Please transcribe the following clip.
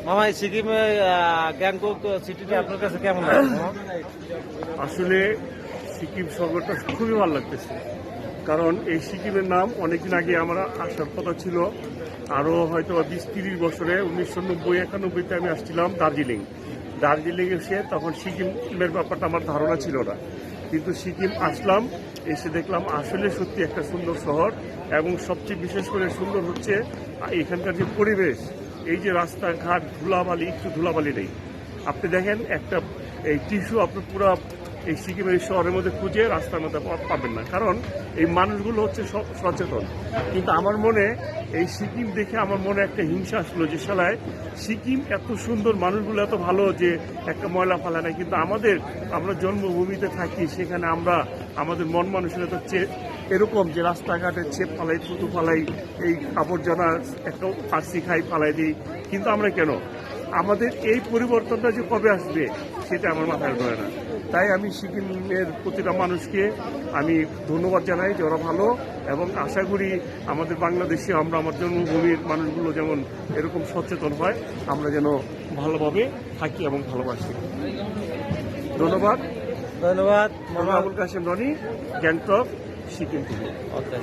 মামা এই সিকিমে গ্যাংটক সিটিটা আপনার কাছে কেমন লাগে মামা? আসলে সিকিম শহরটা খুবই ভালো লাগতেছে, কারণ এই সিকিমের নাম অনেকদিন আগে আমরা আসার কথা ছিল। আরও হয়তো 20-30 বছরে 1990-91তে আমি আসছিলাম দার্জিলিং এসে তখন সিকিমের ব্যাপারটা আমার ধারণা ছিল না, কিন্তু সিকিম আসলাম, এসে দেখলাম আসলে সত্যি একটা সুন্দর শহর। এবং সবচেয়ে বিশেষ করে সুন্দর হচ্ছে এখানকার যে পরিবেশ, এই যে রাস্তাঘাট ধুলাবালি, একটু ধুলাবালি নেই। আপনি দেখেন একটা এই টিস্যু আপনার পুরো এই সিকিমের এই শহরের মধ্যে খুঁজে রাস্তার মধ্যে পাবেন না, কারণ এই মানুষগুলো হচ্ছে সচেতন। কিন্তু আমার মনে এই সিকিম দেখে আমার মনে একটা হিংসা আসলো যে শালায় সিকিম এত সুন্দর, মানুষগুলো এত ভালো যে একটা ময়লা ফালায় না, কিন্তু আমরা জন্মভূমিতে থাকি, সেখানে আমাদের মন মানসিকতা হচ্ছে এরকম যে রাস্তাঘাটে ছেপ ফালাই, থুতু ফালাই, এই আবর্জনা একটা আরসি খাই ফালাই দিই। কিন্তু আমরা কেন, আমাদের এই পরিবর্তনটা যে কবে আসবে সেটা আমার মাথায় ধরে না। তাই আমি সিকিমের প্রতিটা মানুষকে আমি ধন্যবাদ জানাই যে ওরা ভালো, এবং আশা করি আমাদের বাংলাদেশে আমার জন্মভূমির মানুষগুলো যেমন এরকম সচেতন হয়, আমরা যেন ভালোভাবে থাকি এবং ভালোবাসি। ধন্যবাদ। ধন্যবাদ মামা আবুল কাশেম রনি, গ্যাংটক, সিকিম থেকে। ওকে।